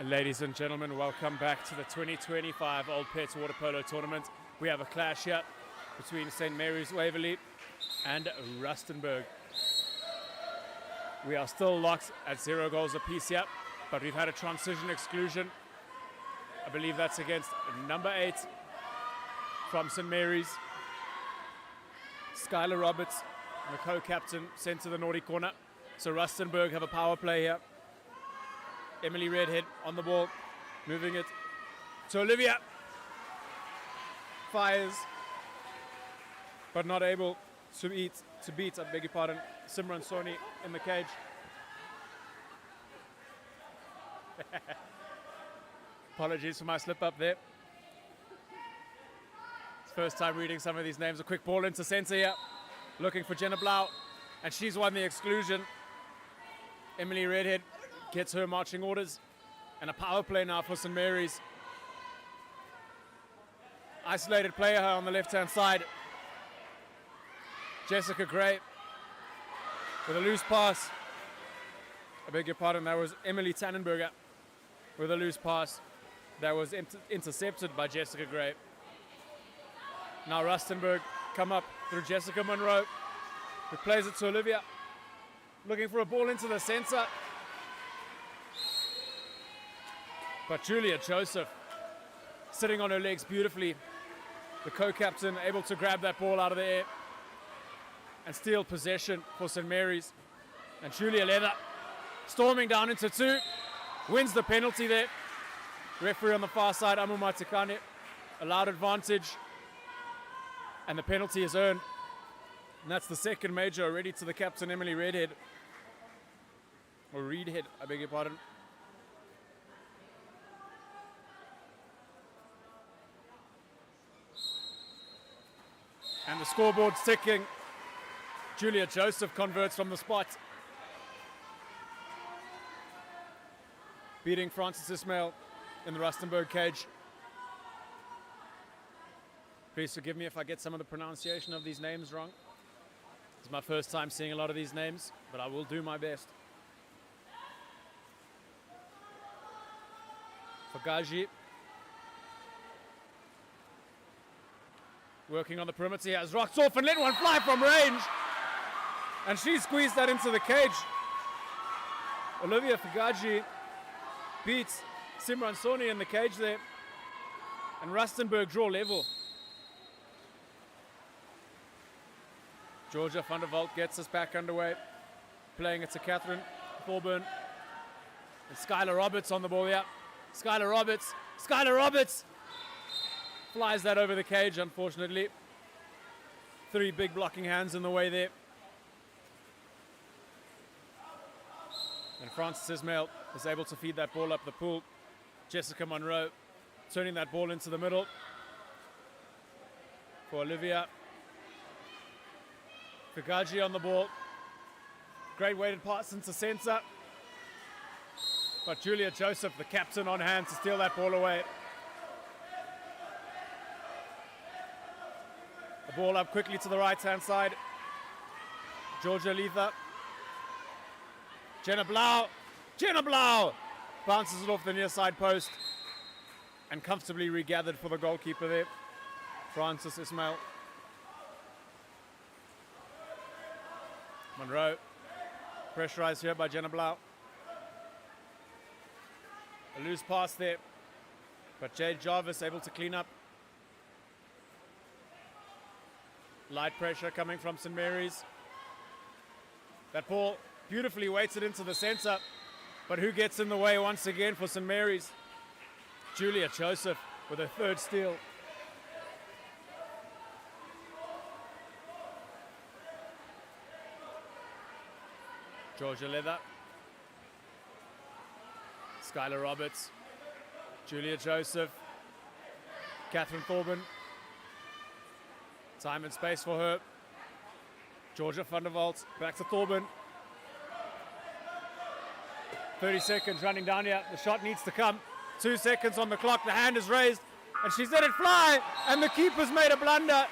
Ladies and gentlemen, welcome back to the 2025 Old Pets Water Polo Tournament. We have a clash here between St Mary's Waverley and Rustenburg. We are still locked at 0 goals apiece here, but we've had a transition exclusion. I believe that's against number 8 from St Mary's. Skylar Roberts, the co-captain, sent to the naughty corner. So Rustenburg have a power play here. Emily Redhead on the ball, moving it to Olivia. Fires, but not able to beat, I beg your pardon, Simran Soni in the cage. Apologies for my slip up there. It's first time reading some of these names. A quick ball into centre here, looking for Jenna Blau, and she's won the exclusion. Emily Redhead gets her marching orders, and a power play now for St Mary's. Isolated player on the left-hand side. Jessica Gray with a loose pass. I beg your pardon, that was Emily Tannenberger with a loose pass that was intercepted by Jessica Gray. Now Rustenburg come up through Jessica Monroe, who plays it to Olivia, looking for a ball into the centre. But Julia Joseph sitting on her legs beautifully. The co-captain able to grab that ball out of the air and steal possession for St Mary's. And Julia Leather storming down into 2, wins the penalty there. Referee on the far side, Amu Matikane, allowed advantage, and the penalty is earned. And that's the second major already to the captain, Emily Redhead. Or Reedhead, I beg your pardon. And the scoreboard's ticking. Julia Joseph converts from the spot, beating Francis Ismail in the Rustenburg cage. Please forgive me if I get some of the pronunciation of these names wrong. It's my first time seeing a lot of these names, but I will do my best. Fagaji working on the perimeter, he has rocked off and let one fly from range. And she squeezed that into the cage. Olivia Fagaji beats Simran Soni in the cage there. And Rustenburg draw level. Georgia van der Walt gets us back underway. Playing it to Catherine Thorburn. And Skylar Roberts on the ball here. Skylar Roberts! Flies that over the cage, unfortunately. 3 big blocking hands in the way there. And Francis Ismail is able to feed that ball up the pool. Jessica Monroe turning that ball into the middle for Olivia. Fagaji on the ball. Great weighted pass into centre. But Julia Joseph, the captain, on hand to steal that ball away. The ball up quickly to the right-hand side. Georgia Letha. Jenna Blau bounces it off the near side post and comfortably regathered for the goalkeeper there, Francis Ismail. Monroe, pressurized here by Jenna Blau. A loose pass there, but Jade Jarvis able to clean up. Light pressure coming from St Mary's. That ball beautifully weighted into the centre, but who gets in the way once again for St Mary's? Julia Joseph with her 3rd steal. Georgia Leather. Skylar Roberts. Julia Joseph. Catherine Thorburn. Time and space for her. Georgia van der Walt, back to Thorburn. 30 seconds running down here. The shot needs to come. 2 seconds on the clock. The hand is raised, and she's let it fly, and the keeper's made a blunder.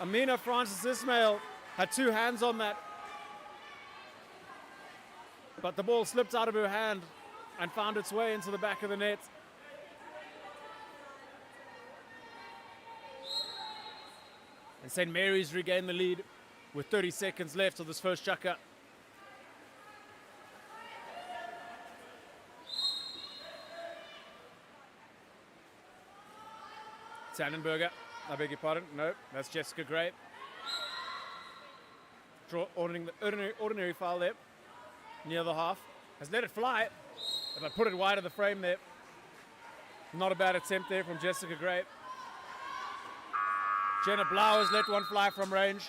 Amina Francis Ismail had 2 hands on that. but the ball slipped out of her hand and found its way into the back of the net. And St Mary's regained the lead with 30 seconds left of this first chukker. Tannenberger, I beg your pardon. No, that's Jessica Gray. Ordinary foul there, near the half. Has let it fly, and I put it wide of the frame there. Not a bad attempt there from Jessica Gray. Jenna Blau has let one fly from range,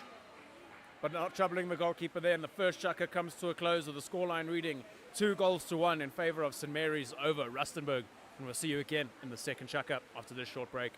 but not troubling the goalkeeper there. And the first chukker comes to a close with the scoreline reading 2-1 in favour of St Mary's over Rustenburg. And we'll see you again in the second chukker after this short break.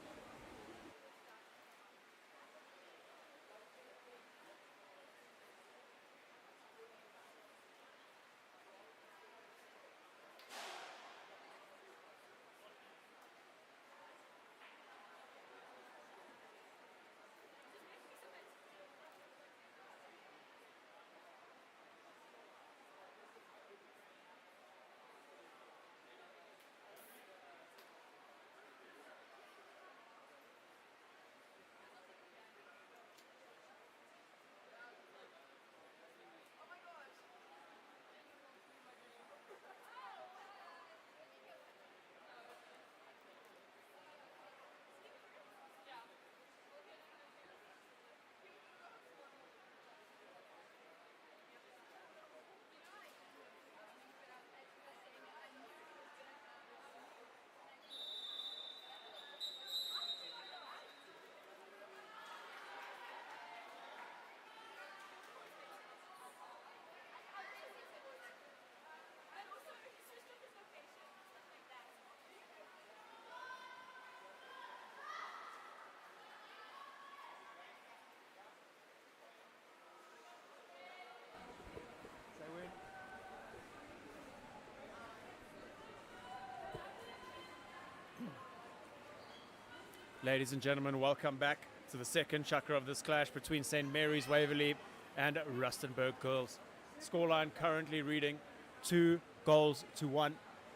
Ladies and gentlemen, welcome back to the second chukker of this clash between St Mary's Waverley and Rustenburg Girls. Scoreline currently reading 2-1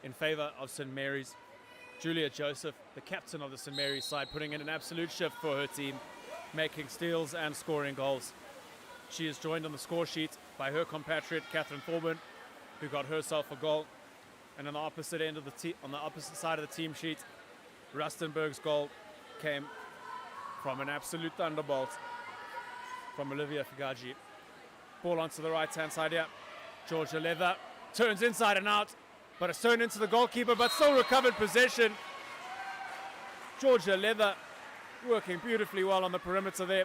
in favour of St Mary's. Julia Joseph, the captain of the St Mary's side, putting in an absolute shift for her team, making steals and scoring goals. She is joined on the score sheet by her compatriot Catherine Thorburn, who got herself a goal. And on the opposite end of on the opposite side of the team sheet, Rustenburg's goal came from an absolute thunderbolt from Olivia Figaji. Ball onto the right-hand side here. Georgia Leather turns inside and out, but it's turned into the goalkeeper, but still recovered possession. Georgia Leather working beautifully well on the perimeter there.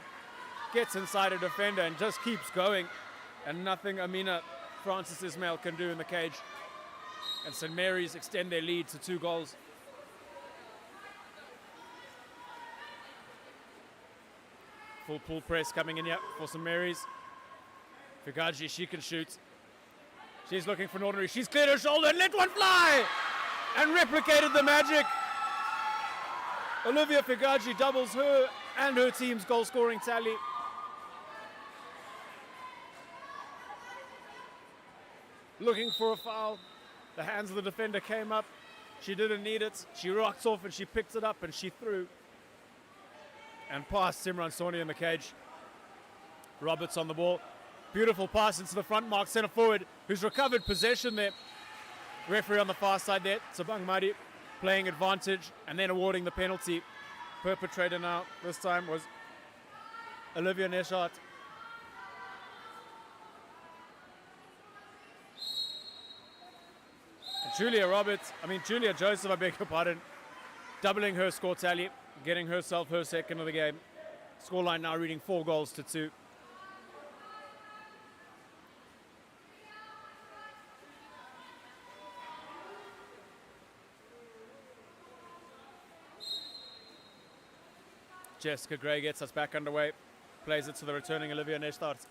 Gets inside a defender and just keeps going. And nothing Amina Francis Ismail can do in the cage. And St Mary's extend their lead to 2 goals. Full pull press coming in here for St Mary's. Figaji, she can shoot. She's looking for an ordinary. She's cleared her shoulder and let one fly! And replicated the magic. Olivia Figaji doubles her and her team's goal scoring tally. Looking for a foul. The hands of the defender came up. She didn't need it. She rocked off and she picked it up and she threw. And past Simran Soni in the cage. Roberts on the ball. Beautiful pass into the front, mark centre forward, who's recovered possession there. Referee on the far side there, Sabang Madi, playing advantage and then awarding the penalty. Perpetrator now, this time, was Olivia Neschart. And Julia Joseph, I beg your pardon, doubling her score tally, getting herself her second of the game. Scoreline now reading 4-2. Jessica Gray gets us back underway, plays it to the returning Olivia Neschart.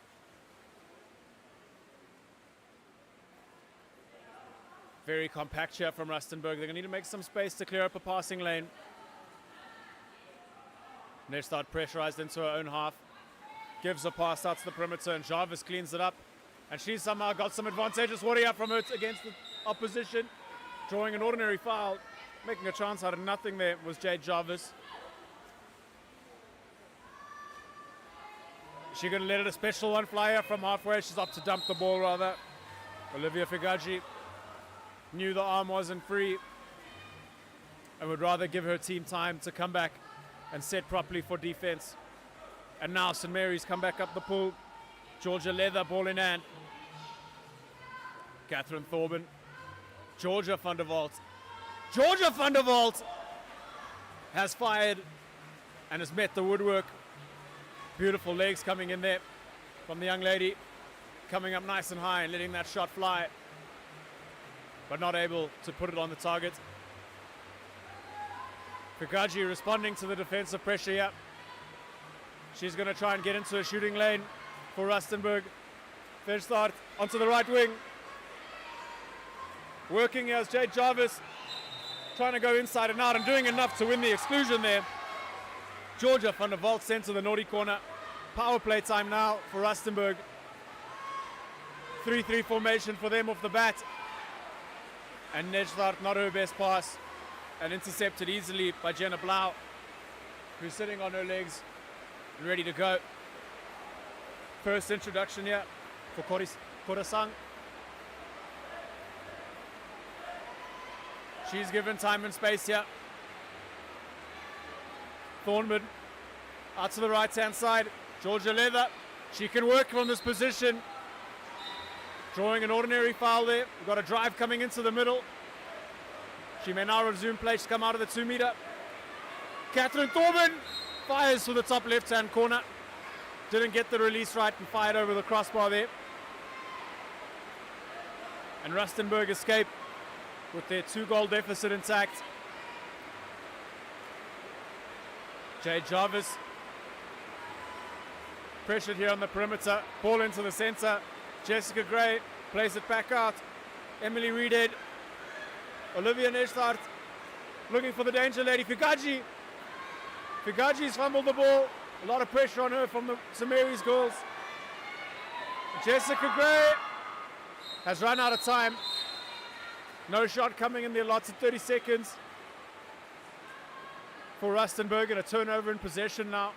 Very compact here from Rustenburg. They're going to need to make some space to clear up a passing lane. Neschart pressurized into her own half. Gives a pass out to the perimeter and Jarvis cleans it up And she somehow got some advantageous water from her against the opposition, drawing an ordinary foul. Making a chance out of nothing there was Jade Jarvis. She's going to let it a special one fly out from halfway. She's up to dump the ball rather. Olivia Figaji knew the arm wasn't free and would rather give her team time to come back and set properly for defense. And now St Mary's come back up the pool. Georgia Leather, ball in hand. Catherine Thorben. Georgia van der Walt. Georgia van der Walt has fired and has met the woodwork. Beautiful legs coming in there from the young lady. Coming up nice and high and letting that shot fly, but not able to put it on the target. Figaji responding to the defensive pressure here. She's going to try and get into a shooting lane for Rustenburg. Fair start onto the right wing. Working as Jade Jarvis, trying to go inside and out and doing enough to win the exclusion there. Georgia van der Walt sent to the naughty corner. Power play time now for Rustenburg. 3-3 formation for them off the bat. And Nejstart, not her best pass. And intercepted easily by Jenna Blau, who's sitting on her legs and ready to go. First introduction here for Korasang. She's given time and space here. Thornman out to the right-hand side. Georgia Leather, she can work from this position. Drawing an ordinary foul there. We've got a drive coming into the middle. She may now resume play. She's come out of the 2 meter. Catherine Thorben fires for the top left-hand corner. Didn't get the release right and fired over the crossbar there. And Rustenburg escape with their 2-goal deficit intact. Jade Jarvis pressured here on the perimeter. Ball into the center. Jessica Gray plays it back out. Emily Reedhead. Olivia Nejstart looking for the danger lady. Figaji. Figaji's fumbled the ball. A lot of pressure on her from the St Mary's girls. Jessica Gray has run out of time. No shot coming in the allotted 30 seconds for Rustenburg, and a turnover in possession now.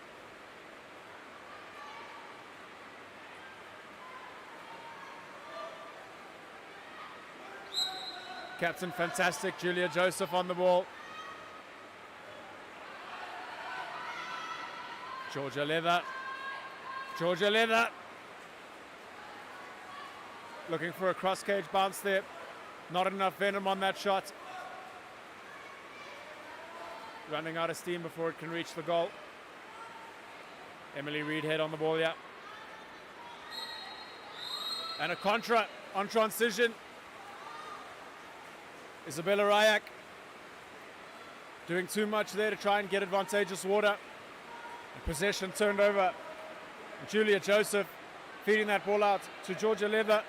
Captain fantastic, Julia Joseph on the ball. Georgia Leather. Georgia Leather. Looking for a cross cage bounce there. Not enough venom on that shot. Running out of steam before it can reach the goal. Emily Reedhead on the ball, yeah. And a contra on transition. Isabella Ryak doing too much there to try and get advantageous water. And possession turned over. And Julia Joseph feeding that ball out to Georgia Leather.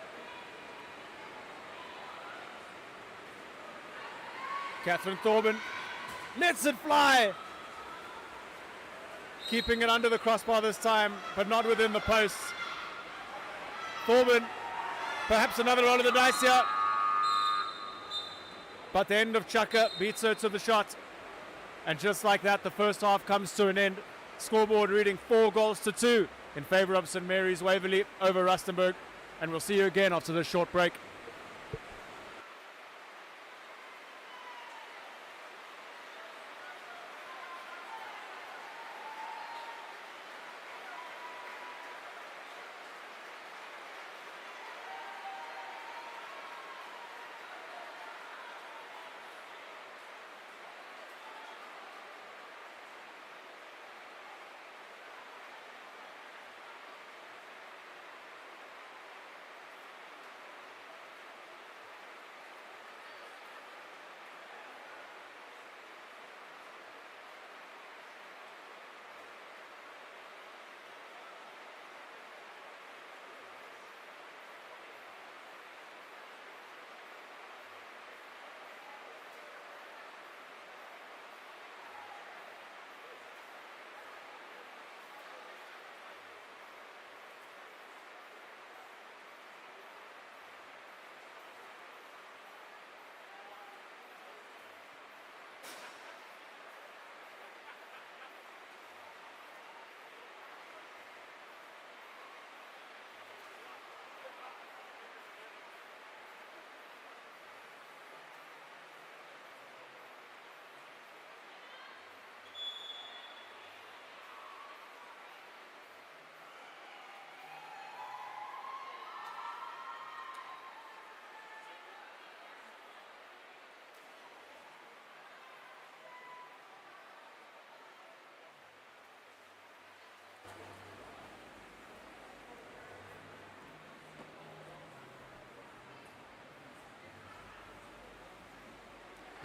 Catherine Thorben lets it fly. Keeping it under the crossbar this time, but not within the posts. Thorben, perhaps another roll of the dice here. But the end of Chaka beats her to the shot. And just like that, the first half comes to an end. Scoreboard reading 4-2 in favor of St Mary's Waverley over Rustenburg. And we'll see you again after this short break.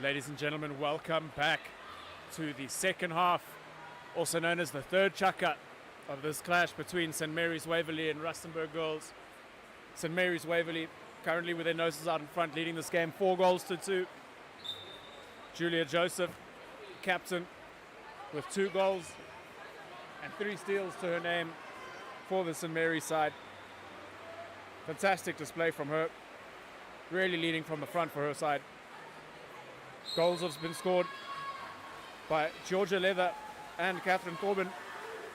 Ladies and gentlemen, welcome back to the second half, also known as the third chukka of this clash between St Mary's Waverley and Rustenburg girls. St Mary's Waverley currently with their noses out in front, leading this game 4-2. Julia Joseph, captain, with 2 goals and 3 steals to her name for the St Mary's side. Fantastic display from her, really leading from the front for her side. Goals have been scored by Georgia Leather and Catherine Corbin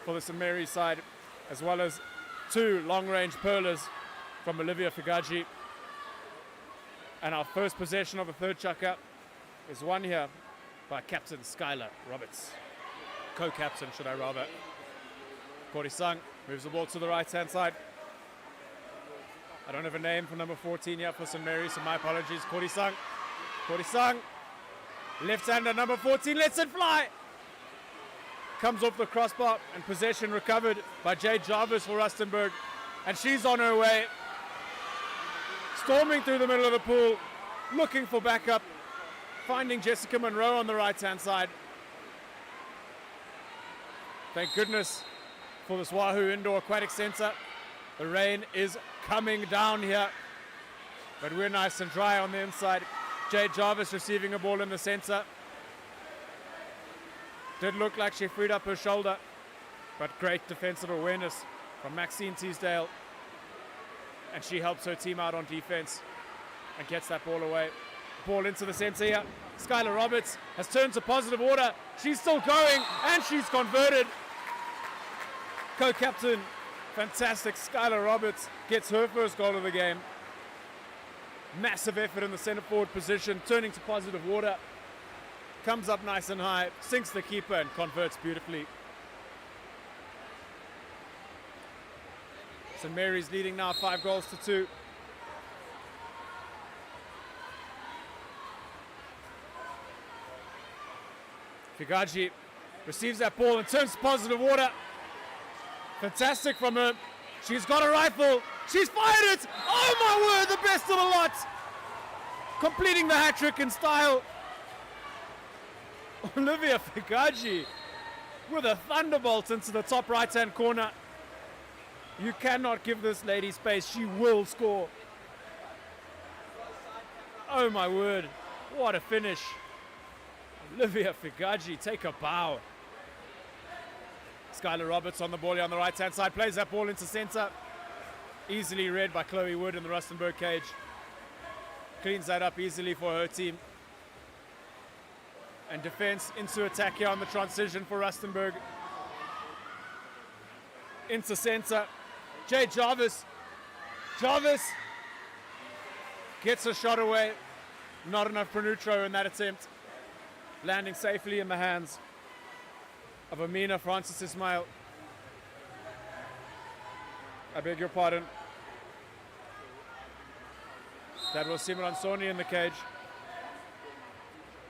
for the St Mary's side, as well as 2 long-range pearlers from Olivia Figaji. And our first possession of the third chukka is won here by Captain Skylar Roberts. Co-captain, should I rather. Kori Sang moves the ball to the right-hand side. I don't have a name for number 14 yet for St Mary's, so my apologies. Kori Sang. Kori Sang. Left-hander, number 14, lets it fly. Comes off the crossbar and possession recovered by Jade Jarvis for Rustenburg. And she's on her way. Storming through the middle of the pool, looking for backup. Finding Jessica Monroe on the right-hand side. Thank goodness for this Wahoo Indoor Aquatic Center. The rain is coming down here, but we're nice and dry on the inside. Jade Jarvis receiving a ball in the center. Did look like she freed up her shoulder, but great defensive awareness from Maxine Teasdale. And she helps her team out on defense and gets that ball away. Ball into the center here. Skylar Roberts has turned to positive order. She's still going, and she's converted. Co-captain, fantastic, Skylar Roberts gets her first goal of the game. Massive effort in the center forward position, turning to positive order. Comes up nice and high, sinks the keeper and converts beautifully. St Mary's leading now 5-2. Figaji receives that ball and turns to positive order. Fantastic from her. She's got a rifle. She's fired it. Oh my word, the best of the lot. Completing the hat-trick in style. Olivia Figaji with a thunderbolt into the top right-hand corner. You cannot give this lady space. She will score. Oh my word, what a finish. Olivia Figaji, take a bow. Skylar Roberts on the ball here on the right-hand side, plays that ball into center. Easily read by Chloe Wood in the Rustenburg cage. Cleans that up easily for her team. And defense into attack here on the transition for Rustenburg. Into center. Jade Jarvis. Jarvis gets a shot away. Not enough Prenutro in that attempt. Landing safely in the hands of Amina Francis Ismail. I beg your pardon. That was Simran Soni in the cage.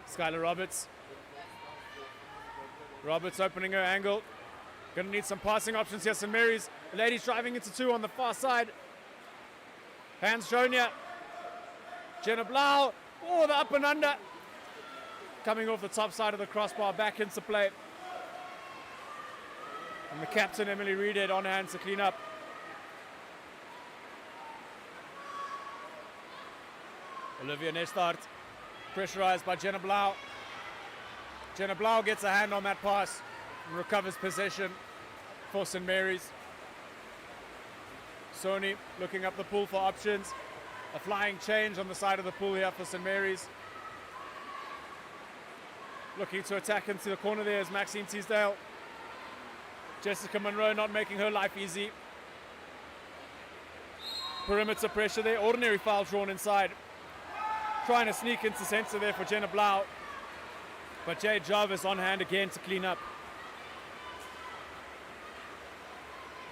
Skylar Roberts. Roberts opening her angle. Gonna need some passing options here. St Mary's. The ladies driving into 2 on the far side. Hands shown here. Jenna Blau. Oh, the up and under. Coming off the top side of the crossbar, back into play. And the captain, Emily Reed, on hand to clean up. Olivia Nestart, pressurized by Jenna Blau. Jenna Blau gets a hand on that pass and recovers possession for St Mary's. Sony looking up the pool for options. A flying change on the side of the pool here for St Mary's. Looking to attack into the corner there is Maxine Teasdale. Jessica Monroe not making her life easy. Perimeter pressure there. Ordinary foul drawn inside. Trying to sneak into center there for Jenna Blau. But Jade Jarvis on hand again to clean up.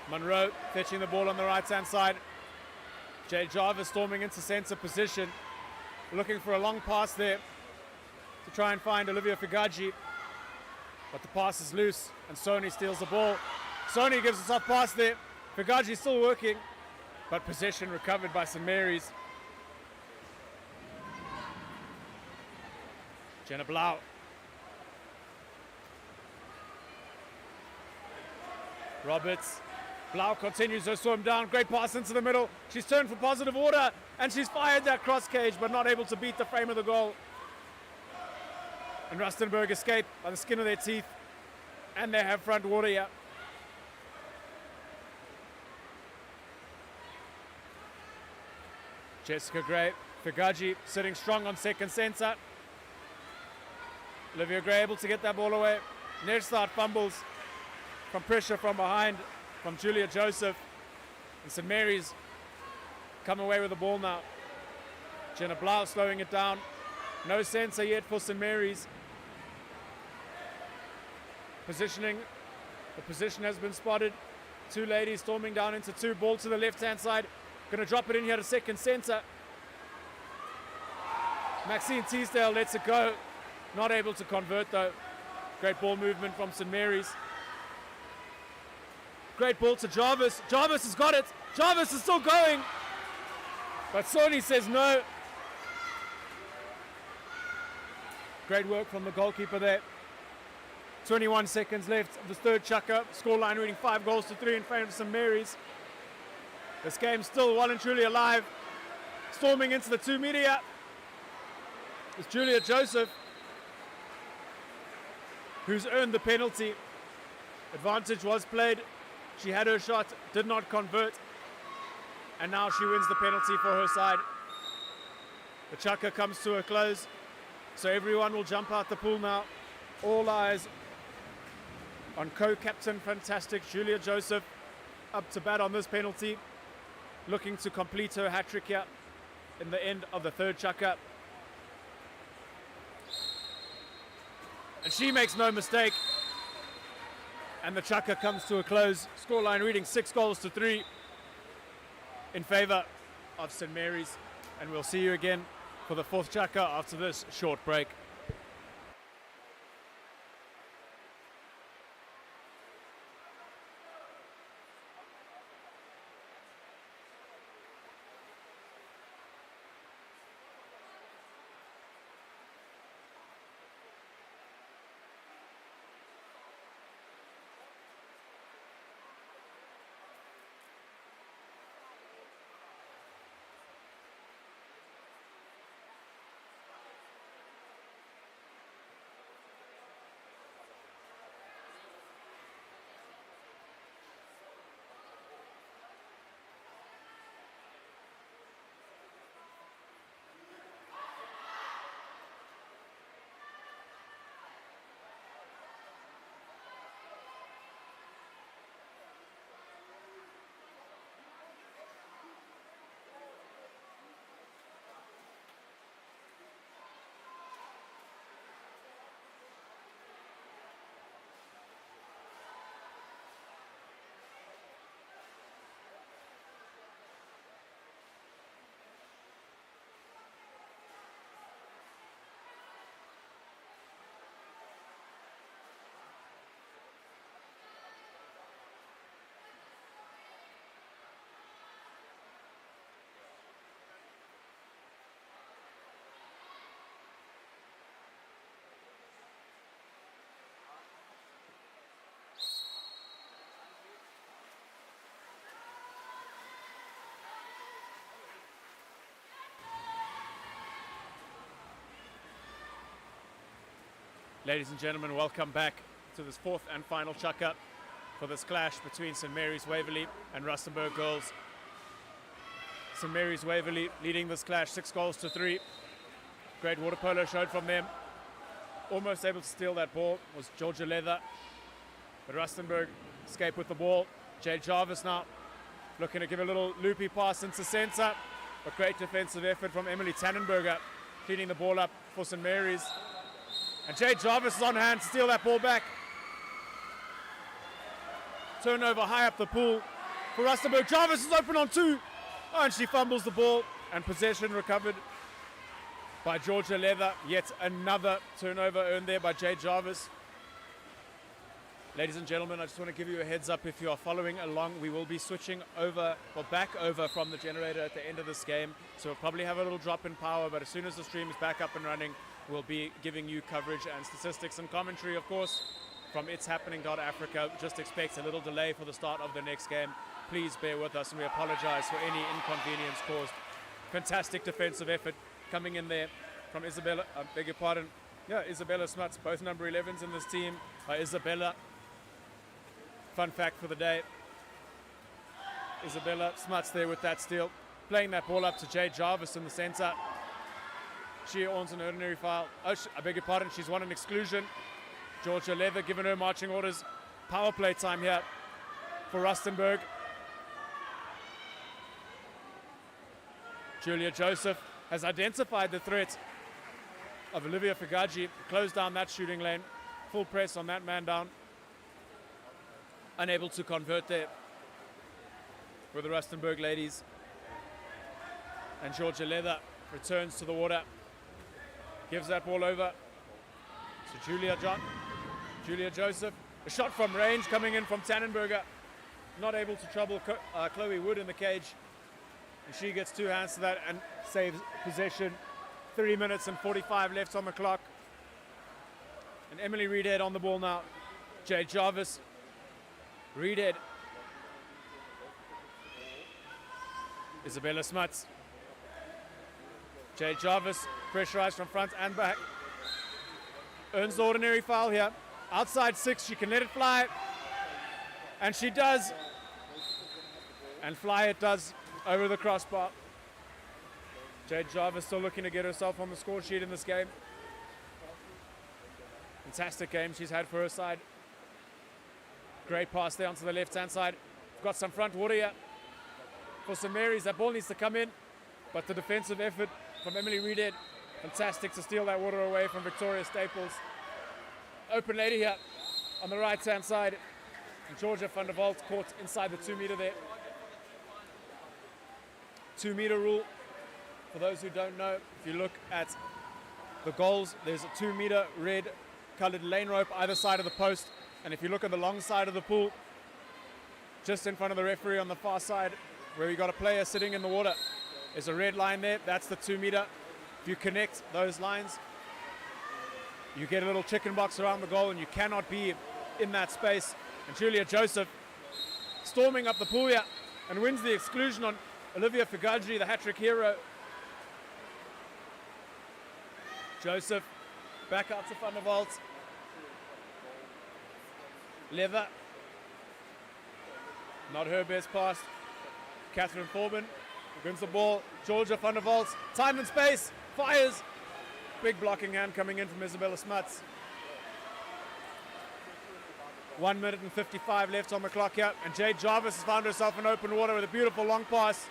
Monroe fetching the ball on the right-hand side. Jade Jarvis storming into center position. Looking for a long pass there to try and find Olivia Figaji. But the pass is loose and Sony steals the ball. Sony gives a soft pass there. Figaji still working, but possession recovered by St Mary's. Jenna Blau. Roberts. Blau continues her swim down. Great pass into the middle. She's turned for positive order, and she's fired that cross cage, but not able to beat the frame of the goal. And Rustenburg escape by the skin of their teeth, and they have front water here. Jessica Gray, Figaji sitting strong on second centre. Olivia Gray able to get that ball away. Nerstad fumbles from pressure from behind from Julia Joseph. And St Mary's come away with the ball now. Jenna Blau slowing it down. No censor yet for St Mary's. Positioning. The position has been spotted. Two ladies storming down into two. Ball to the left-hand side. Going to drop it in here to second centre. Maxine Teasdale lets it go. Not able to convert though. Great ball movement from St Mary's. Great ball to Jarvis. Jarvis has got it. Jarvis is still going. But Sony says no. Great work from the goalkeeper there. 21 seconds left of the third chukker. Scoreline reading 5-3 in favour of St Mary's. This game's still well and truly alive. Storming into the 2 media is Julia Joseph, who's earned the penalty. Advantage was played. She had her shot, did not convert. And now she wins the penalty for her side. The chukker comes to a close. So everyone will jump out the pool now. All eyes on co-captain fantastic Julia Joseph up to bat on this penalty. Looking to complete her hat-trick here in the end of the third chukker. And she makes no mistake. And the chukker comes to a close. Scoreline reading 6-3 in favour of St Mary's. And we'll see you again for the fourth chukker after this short break. Ladies and gentlemen, welcome back to this fourth and final chukker for this clash between St Mary's Waverley and Rustenburg Girls. St Mary's Waverley leading this clash 6-3. Great water polo showed from them. Almost able to steal that ball was Georgia Leather. But Rustenburg escaped with the ball. Jade Jarvis now looking to give a little loopy pass into centre. But great defensive effort from Emily Tannenberger, cleaning the ball up for St Mary's. And Jade Jarvis is on hand to steal that ball back. Turnover high up the pool for Rustenburg. Jarvis is open on 2. Oh, and she fumbles the ball. And possession recovered by Georgia Leather. Yet another turnover earned there by Jade Jarvis. Ladies and gentlemen, I just want to give you a heads up. If you are following along, we will be switching over, or back over from the generator at the end of this game. So we'll probably have a little drop in power, but as soon as the stream is back up and running, we'll be giving you coverage and statistics and commentary, of course, from ItsHappening.Africa. Just expect a little delay for the start of the next game. Please bear with us, and we apologize for any inconvenience caused. Fantastic defensive effort coming in there from Isabella, beg your pardon. Yeah, Isabella Smuts, both number 11s in this team. Isabella, fun fact for the day, Isabella Smuts there with that steal, playing that ball up to Jade Jarvis in the center. She owns an ordinary foul. I beg your pardon, she's won an exclusion. Georgia Leather giving her marching orders. Power play time here for Rustenburg. Julia Joseph has identified the threat of Olivia Figaji, closed down that shooting lane. Full press on that man down. Unable to convert there for the Rustenburg ladies. And Georgia Leather returns to the water. Gives that ball over to Julia Joseph. A shot from range coming in from Tannenberger. Not able to trouble Chloe Wood in the cage. And she gets two hands to that and saves possession. 3 minutes and 45 left on the clock. And Emily Reedhead on the ball now. Jade Jarvis. Reedhead. Isabella Smuts. Jade Jarvis, pressurized from front and back. Earns the ordinary foul here. Outside 6, she can let it fly. And she does. And fly it does over the crossbar. Jade Jarvis still looking to get herself on the score sheet in this game. Fantastic game she's had for her side. Great pass there onto the left-hand side. We've got some front water here for St Mary's. That ball needs to come in, but the defensive effort from Emily Reedhead, fantastic to steal that water away from Victoria Staples. Open lady here on the right-hand side. And Georgia van der Walt caught inside the 2 meter there. 2 meter rule. For those who don't know, if you look at the goals, there's a 2 meter red colored lane rope either side of the post. And if you look at the long side of the pool, just in front of the referee on the far side, where you got a player sitting in the water, there's a red line there. That's the 2 meter. If you connect those lines, you get a little chicken box around the goal, and you cannot be in that space. And Julia Joseph storming up the pool here and wins the exclusion on Olivia Figaji, the hat-trick hero. Joseph back out to Van der Walt. Leather. Not her best pass. Catherine Thorban wins the ball. Georgia Van der Walt. Time and space. Fires. Big blocking hand coming in from Isabella Smuts. 1 minute and 55 left on the clock here. And Jade Jarvis has found herself in open water with a beautiful long pass.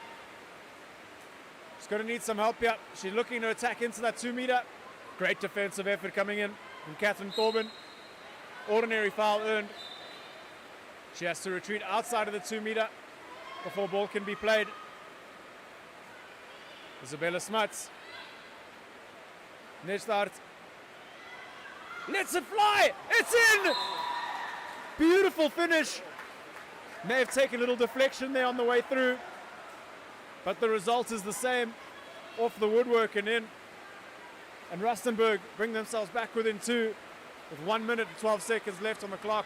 She's going to need some help here. She's looking to attack into that 2 meter. Great defensive effort coming in from Catherine Thorban. Ordinary foul earned. She has to retreat outside of the 2 meter before ball can be played. Isabella Smuts. Nestart. Lets it fly. It's in. Beautiful finish. May have taken a little deflection there on the way through, but the result is the same. Off the woodwork and in. And Rustenburg bring themselves back within 2 with 1 minute and 12 seconds left on the clock.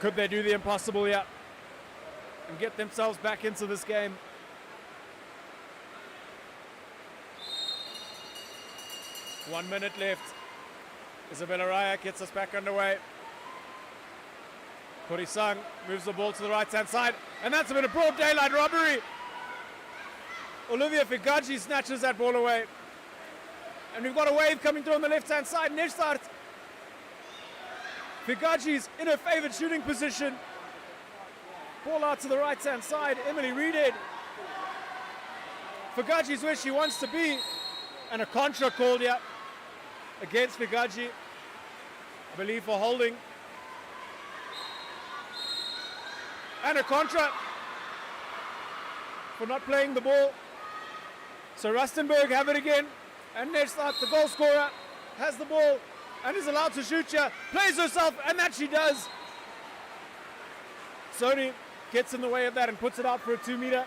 Could they do the impossible here and get themselves back into this game? One minute left. Isabella Raya gets us back underway. Korisang moves the ball to the right-hand side, and that's a bit of broad daylight robbery. Olivia Figaji snatches that ball away. And we've got a wave coming through on the left-hand side. Nestart. Figaji's in her favored shooting position. Ball out to the right-hand side. Emily Reedhead. Figaji's where she wants to be. And a contra called here against Figaji, I believe, for holding. And a contra for not playing the ball. So Rustenburg have it again. And Nestart, the goal scorer, has the ball. and is allowed to shoot here. Plays herself, and that she does. Sony gets in the way of that and puts it out for a 2-meter.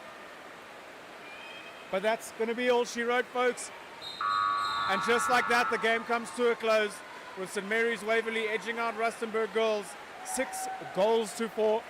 But that's going to be all she wrote, folks. And just like that, the game comes to a close with St Mary's Waverley edging out Rustenburg girls 6 goals to 4.